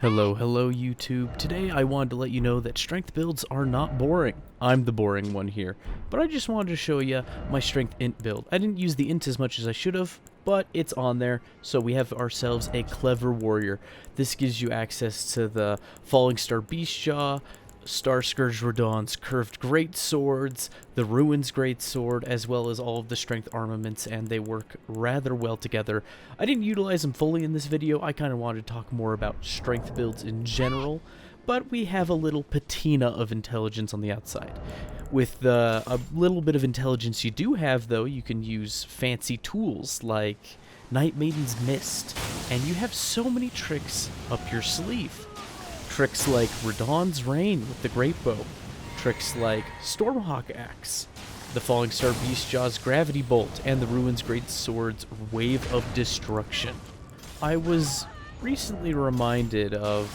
Hello YouTube. Today I wanted to let you know that strength builds are not boring. I'm the boring one here, but I just wanted to show you my strength int build. I didn't use the int as much as I should have, but it's on there, so we have ourselves a clever warrior. This gives you access to the Falling Star Beastjaw, Star Scourge Radon's curved great swords, the Ruin's great sword, as well as all of the strength armaments, and they work rather well together. I didn't utilize them fully in this video. I kind of wanted to talk more about strength builds in general, but we have a little patina of intelligence on the outside. With a little bit of intelligence you do have, though, you can use fancy tools like Night Maiden's Mist, and you have so many tricks up your sleeve. Tricks like Radon's Rain with the Great Bow, tricks like Stormhawk Axe, the Falling Star Beastjaw's Gravity Bolt, and the Ruin's Great Sword's Wave of Destruction. I was recently reminded of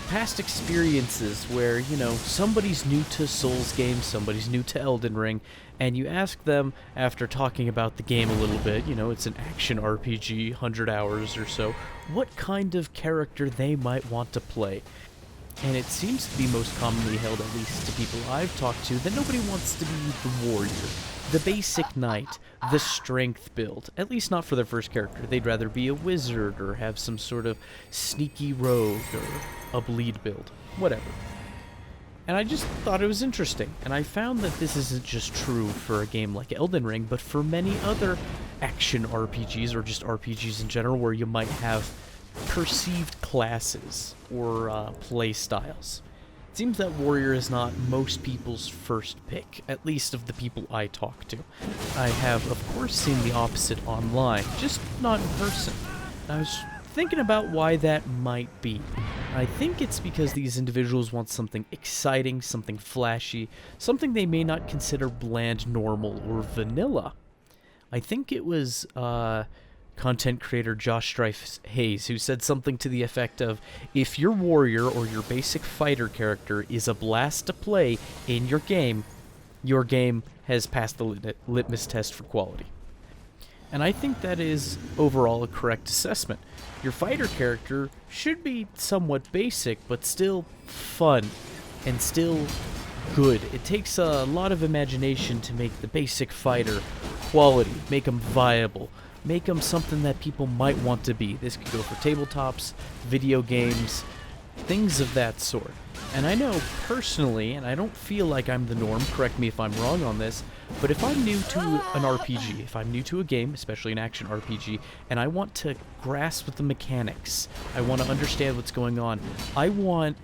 past experiences where, somebody's new to Souls games, somebody's new to Elden Ring, and you ask them after talking about the game a little bit, it's an action RPG, 100 hours or so, what kind of character they might want to play. And it seems to be most commonly held, at least to people I've talked to, that nobody wants to be the warrior, the basic knight, the strength build, at least not for their first character. They'd rather be a wizard or have some sort of sneaky rogue or a bleed build, whatever. And I just thought it was interesting, and I found that this isn't just true for a game like Elden Ring, but for many other action RPGs, or just RPGs in general, where you might have perceived classes or playstyles. It seems that warrior is not most people's first pick, at least of the people I talk to. I have, of course, seen the opposite online, just not in person. I was thinking about why that might be. I think it's because these individuals want something exciting, something flashy, something they may not consider bland, normal, or vanilla. I think it was content creator Josh Strife Hayes who said something to the effect of, if your warrior or your basic fighter character is a blast to play in your game has passed the litmus test for quality. And I think that is overall a correct assessment. Your fighter character should be somewhat basic, but still fun and still good. It takes a lot of imagination to make the basic fighter quality, make them viable, make them something that people might want to be. This could go for tabletops, video games, things of that sort. And I know personally, and I don't feel like I'm the norm, correct me if I'm wrong on this, but if I'm new to an RPG, if I'm new to a game, especially an action RPG, and I want to grasp the mechanics, I want to understand what's going on, I want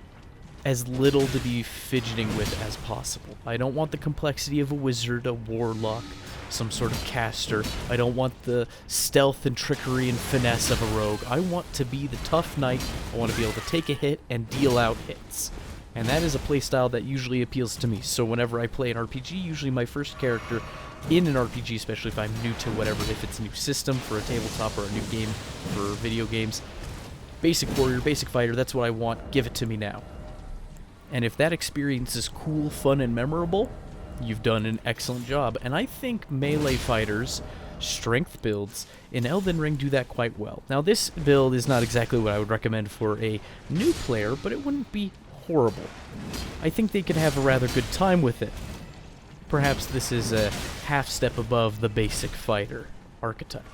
as little to be fidgeting with as possible. I don't want the complexity of a wizard, a warlock, some sort of caster. I don't want the stealth and trickery and finesse of a rogue. I want to be the tough knight. I want to be able to take a hit and deal out hits. And that is a playstyle that usually appeals to me. So whenever I play an RPG, usually my first character in an RPG, especially if I'm new to whatever, if it's a new system for a tabletop or a new game for video games, basic warrior, basic fighter, that's what I want. Give it to me now. And if that experience is cool, fun, and memorable, you've done an excellent job. And I think melee fighters, strength builds, in Elden Ring do that quite well. Now, this build is not exactly what I would recommend for a new player, but it wouldn't be horrible. I think they could have a rather good time with it. Perhaps this is a half step above the basic fighter archetype.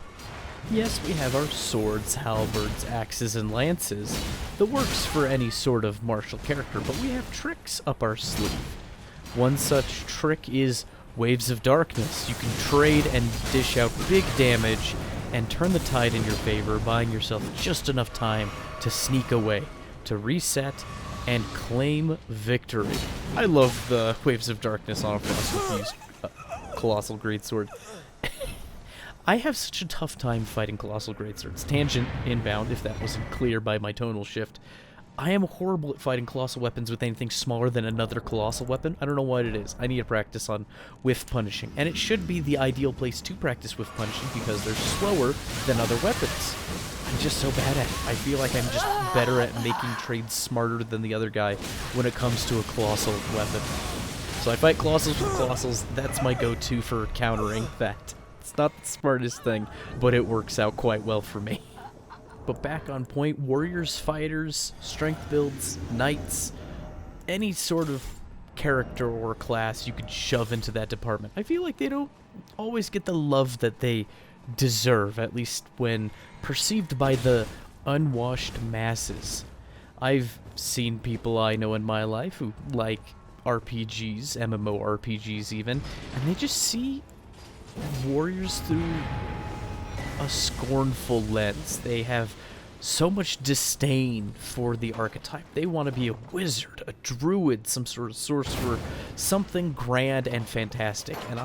Yes, we have our swords, halberds, axes, and lances that works for any sort of martial character, but we have tricks up our sleeve. One such trick is Waves of Darkness. You can trade and dish out big damage and turn the tide in your favor, buying yourself just enough time to sneak away, to reset, and claim victory. I love the Waves of Darkness on a Flask of Colossal Greatsword. I have such a tough time fighting Colossal Greatswords. Tangent inbound, if that wasn't clear by my tonal shift. I am horrible at fighting colossal weapons with anything smaller than another colossal weapon. I don't know what it is. I need to practice on whiff punishing. And it should be the ideal place to practice whiff punishing because they're slower than other weapons. I'm just so bad at it. I feel like I'm just better at making trades smarter than the other guy when it comes to a colossal weapon. So I fight colossals with colossals. That's my go-to for countering that. It's not the smartest thing, but it works out quite well for me. but back on point, warriors, fighters, strength builds, knights, any sort of character or class you could shove into that department. I feel like they don't always get the love that they deserve, at least when perceived by the unwashed masses. I've seen people I know in my life who like RPGs, MMORPGs even, and they just see warriors through a scornful lens. They have so much disdain for the archetype. They want to be a wizard, a druid, some sort of sorcerer, something grand and fantastic. And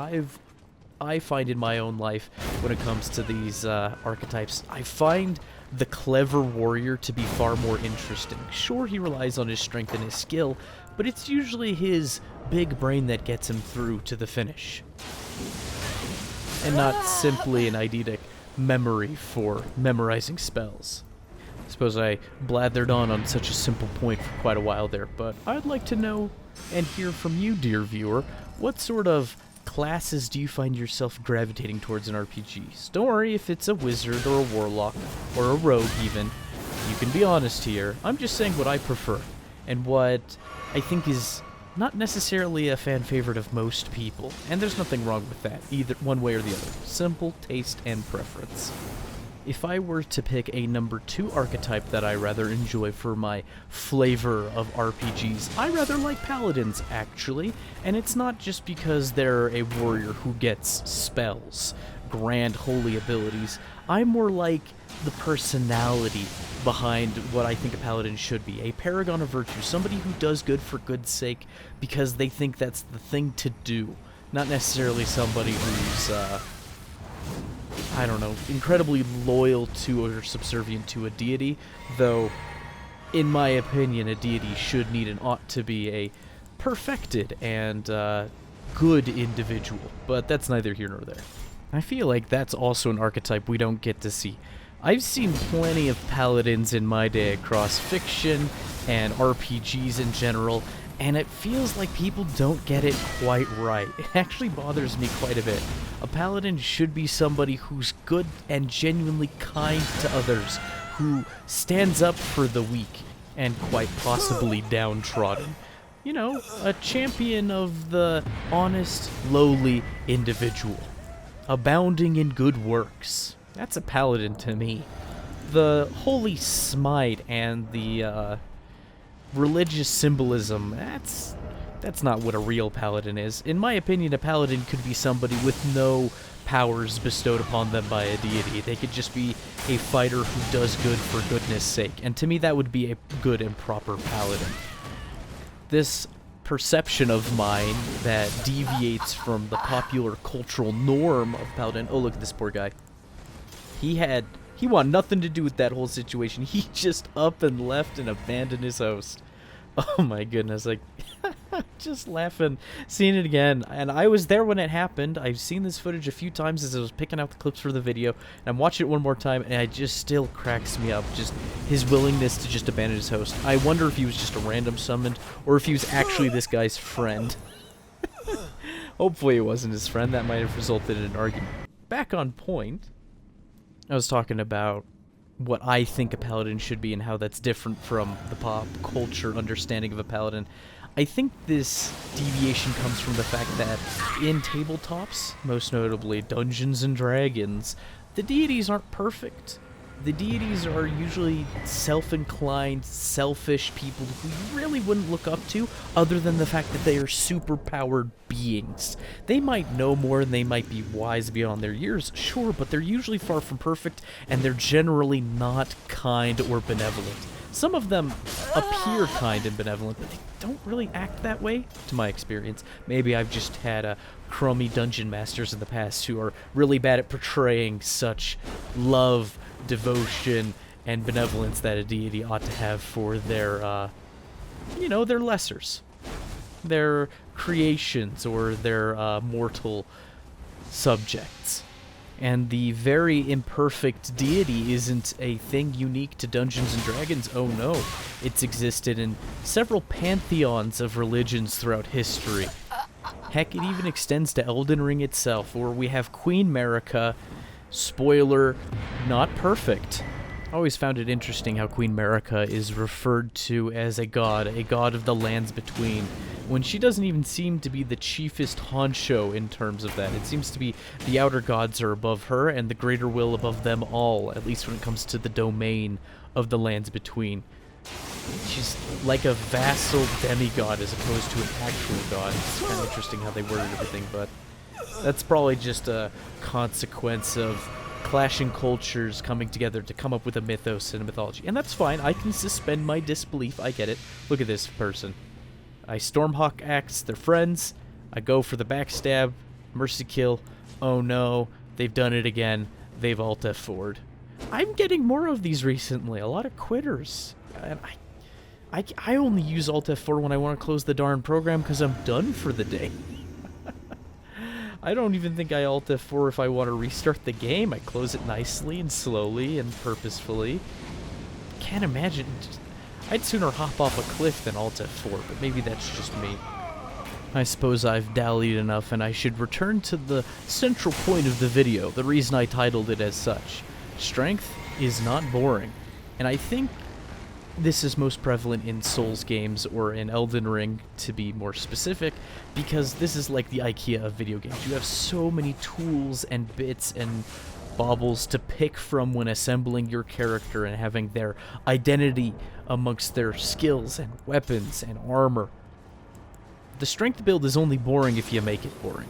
I find in my own life, when it comes to these archetypes, I find the clever warrior to be far more interesting. Sure, he relies on his strength and his skill, but it's usually his big brain that gets him through to the finish. And not simply an eidetic memory for memorizing spells. I suppose I blathered on such a simple point for quite a while there, but I'd like to know and hear from you, dear viewer, what sort of classes do you find yourself gravitating towards in RPGs? Don't worry if it's a wizard or a warlock or a rogue even. You can be honest here. I'm just saying what I prefer and what I think is not necessarily a fan favorite of most people, and there's nothing wrong with that, either one way or the other. Simple taste and preference. If I were to pick a number 2 archetype that I rather enjoy for my flavor of RPGs, I rather like Paladins, actually, and it's not just because they're a warrior who gets spells, grand holy abilities. I'm more like the personality behind what I think a paladin should be. A paragon of virtue, somebody who does good for good's sake because they think that's the thing to do, not necessarily somebody who's, I don't know, incredibly loyal to or subservient to a deity, though, in my opinion, a deity should need and ought to be a perfected and good individual, but that's neither here nor there. I feel like that's also an archetype we don't get to see. I've seen plenty of paladins in my day across fiction and RPGs in general, and it feels like people don't get it quite right. It actually bothers me quite a bit. A paladin should be somebody who's good and genuinely kind to others, who stands up for the weak and quite possibly downtrodden. You know, a champion of the honest, lowly individual, abounding in good works. That's a paladin to me. The holy smite and the religious symbolism, that's not what a real paladin is. In my opinion, a paladin could be somebody with no powers bestowed upon them by a deity. They could just be a fighter who does good for goodness sake, and to me that would be a good and proper paladin. This perception of mine that deviates from the popular cultural norm of paladin. Oh, look at this poor guy. He wanted nothing to do with that whole situation. He just up and left and abandoned his host. Oh my goodness, like, just laughing, seeing it again. And I was there when it happened. I've seen this footage a few times as I was picking out the clips for the video, and I'm watching it one more time, and it just still cracks me up, just his willingness to just abandon his host. I wonder if he was just a random summoned, or if he was actually this guy's friend. Hopefully it wasn't his friend. That might have resulted in an argument. Back on point, I was talking about what I think a paladin should be and how that's different from the pop culture understanding of a paladin. I think this deviation comes from the fact that in tabletops, most notably Dungeons and Dragons, the deities aren't perfect. The deities are usually self-inclined, selfish people who you really wouldn't look up to, other than the fact that they are super-powered beings. They might know more and they might be wise beyond their years, sure, but they're usually far from perfect, and they're generally not kind or benevolent. Some of them appear kind and benevolent, but they don't really act that way, to my experience. Maybe I've just had crummy dungeon masters in the past who are really bad at portraying such love, devotion, and benevolence that a deity ought to have for their, you know, their lessers. Their creations or their mortal subjects. And the very imperfect deity isn't a thing unique to Dungeons & Dragons. Oh no, it's existed in several pantheons of religions throughout history. Heck, it even extends to Elden Ring itself, where we have Queen Marika, spoiler, not perfect, I always found it interesting how Queen Marika is referred to as a god of the lands between, when she doesn't even seem to be the chiefest honcho in terms of that. It seems to be the outer gods are above her and the greater will above them all, at least when it comes to the domain of the lands between. She's like a vassal demigod as opposed to an actual god. It's kind of interesting how they worded everything, but that's probably just a consequence of clashing cultures coming together to come up with a mythos and a mythology. And that's fine. I can suspend my disbelief. I get it. Look at this person. I Stormhawk axe their friends. I go for the backstab. Mercy kill. Oh no. They've done it again. They've alt F4'd. I'm getting more of these recently. A lot of quitters. And I only use alt F4 when I want to close the darn program because I'm done for the day. I don't even think I alt F4 if I want to restart the game. I close it nicely and slowly and purposefully. Can't imagine. I'd sooner hop off a cliff than alt F4, but maybe that's just me. I suppose I've dallied enough and I should return to the central point of the video, the reason I titled it as such. Strength is not boring. And I think this is most prevalent in Souls games, or in Elden Ring, to be more specific, because this is like the IKEA of video games. You have so many tools and bits and baubles to pick from when assembling your character and having their identity amongst their skills and weapons and armor. The strength build is only boring if you make it boring.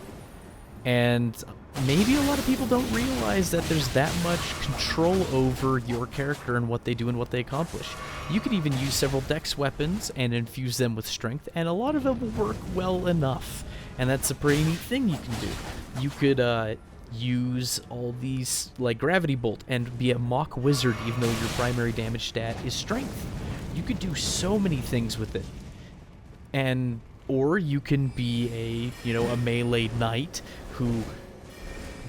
And maybe a lot of people don't realize that there's that much control over your character and what they do and what they accomplish. You could even use several dex weapons and infuse them with strength, and a lot of them will work well enough. And that's a pretty neat thing you can do. You could use all these, like Gravity Bolt, and be a mock wizard even though your primary damage stat is strength. You could do so many things with it. And or you can be a melee knight who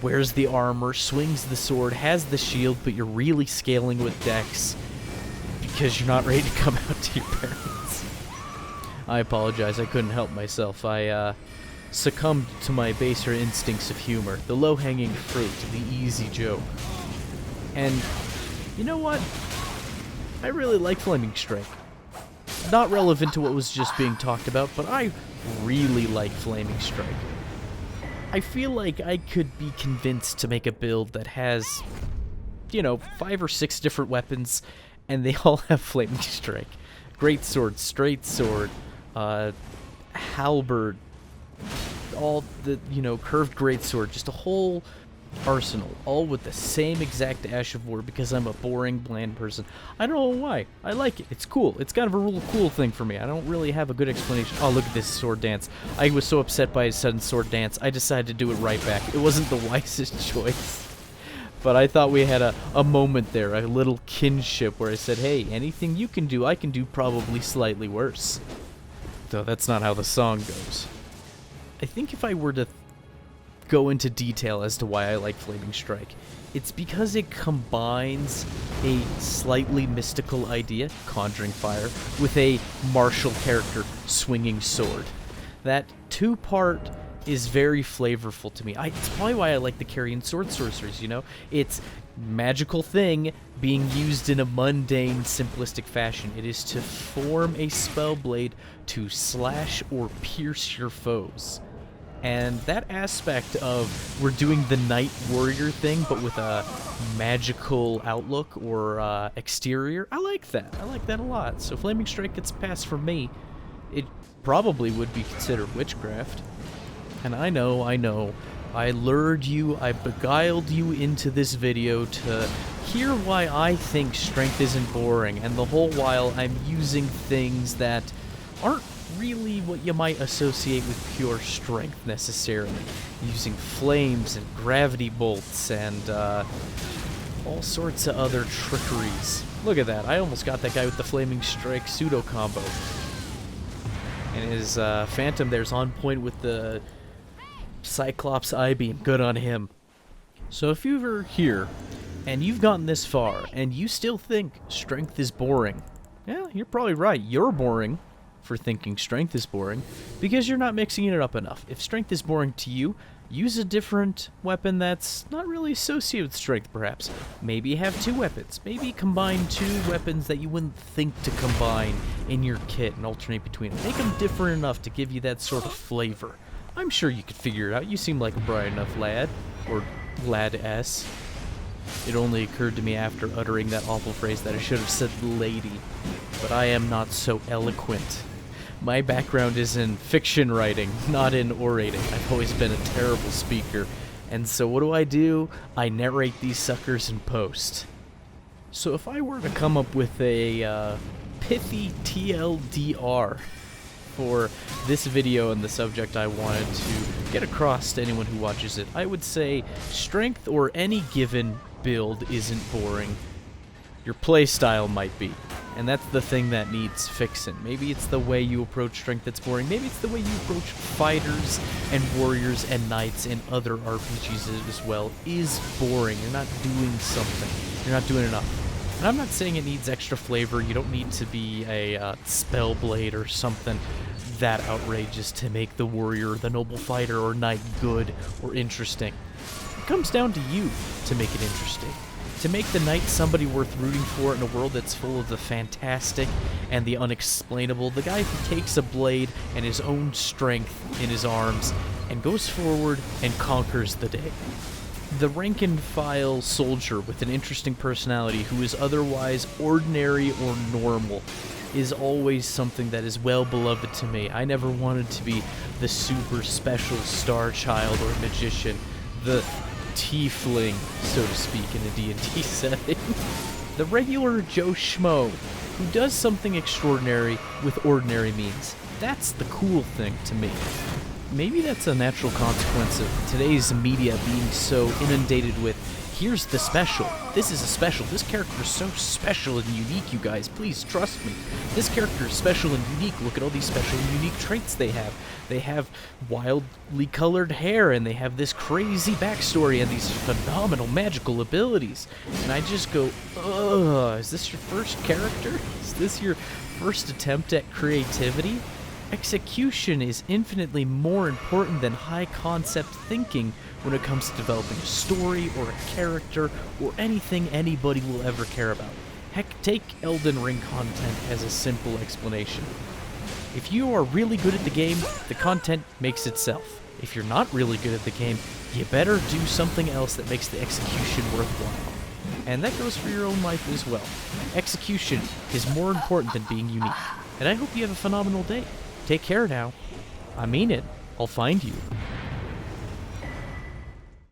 wears the armor, swings the sword, has the shield, but you're really scaling with dex because you're not ready to come out to your parents. I apologize, I couldn't help myself. I succumbed to my baser instincts of humor, the low-hanging fruit, the easy joke. And you know what? I really like Flaming Strike. Not relevant to what was just being talked about, but I really like Flaming Strike. I feel like I could be convinced to make a build that has, 5 or 6 different weapons, and they all have Flaming Strike. Great sword, straight sword, halberd, all the, curved great sword, just a whole arsenal, all with the same exact Ash of War because I'm a boring, bland person. I don't know why. I like it. It's cool. It's kind of a real cool thing for me. I don't really have a good explanation. Oh, look at this sword dance. I was so upset by his sudden sword dance, I decided to do it right back. It wasn't the wisest choice. But I thought we had a moment there, a little kinship where I said, hey, anything you can do, I can do probably slightly worse. Though that's not how the song goes. I think if I were to go into detail as to why I like Flaming Strike, it's because it combines a slightly mystical idea, conjuring fire, with a martial character, swinging sword. That two-part is very flavorful to me. It's probably why I like the Carrion Sword Sorceries, It's magical thing being used in a mundane, simplistic fashion. It is to form a spell blade to slash or pierce your foes. And that aspect of we're doing the knight warrior thing, but with a magical outlook or exterior, I like that. I like that a lot. So Flaming Strike gets a pass from me. It probably would be considered witchcraft. And I know, I lured you, I beguiled you into this video to hear why I think strength isn't boring, and the whole while I'm using things that aren't really what you might associate with pure strength necessarily. Using flames and gravity bolts and all sorts of other trickeries. Look at that, I almost got that guy with the Flaming Strike pseudo combo. And his Phantom there's on point with the Cyclops I-beam. Good on him. So if you were here and you've gotten this far and you still think strength is boring, yeah, you're probably right. You're boring for thinking strength is boring because you're not mixing it up enough. If strength is boring to you, Use a different weapon that's not really associated with strength, perhaps. Maybe have 2 weapons. Maybe combine 2 weapons that you wouldn't think to combine in your kit and alternate between them. Make them different enough to give you that sort of flavor. I'm sure you could figure it out. You seem like a bright enough lad. Or lad-s. It only occurred to me after uttering that awful phrase that I should have said lady. But I am not so eloquent. My background is in fiction writing, not in orating. I've always been a terrible speaker. And so what do? I narrate these suckers in post. So if I were to come up with a pithy TLDR for this video and the subject I wanted to get across to anyone who watches it, I would say strength or any given build isn't boring. Your playstyle might be. And that's the thing that needs fixing. Maybe it's the way you approach strength that's boring. Maybe it's the way you approach fighters and warriors and knights and other RPGs as well is boring. You're not doing something. You're not doing enough. And I'm not saying it needs extra flavor. You don't need to be a spellblade or something that outrageous to make the warrior, the noble fighter, or knight good or interesting. It comes down to you to make it interesting. To make the knight somebody worth rooting for in a world that's full of the fantastic and the unexplainable, the guy who takes a blade and his own strength in his arms and goes forward and conquers the day. The rank-and-file soldier with an interesting personality who is otherwise ordinary or normal is always something that is well beloved to me. I never wanted to be the super special star child or magician, the tiefling, so to speak, in a D&D setting. The regular Joe Schmo who does something extraordinary with ordinary means. That's the cool thing to me. Maybe that's a natural consequence of today's media being so inundated with, here's the special. This is a special. This character is so special and unique, you guys. Please trust me. This character is special and unique. Look at all these special and unique traits they have. They have wildly colored hair, and they have this crazy backstory and these phenomenal magical abilities. And I just go, ugh, is this your first character? Is this your first attempt at creativity? Execution is infinitely more important than high-concept thinking when it comes to developing a story or a character or anything anybody will ever care about. Heck, take Elden Ring content as a simple explanation. If you are really good at the game, the content makes itself. If you're not really good at the game, you better do something else that makes the execution worthwhile. And that goes for your own life as well. Execution is more important than being unique. And I hope you have a phenomenal day. Take care now. I mean it. I'll find you.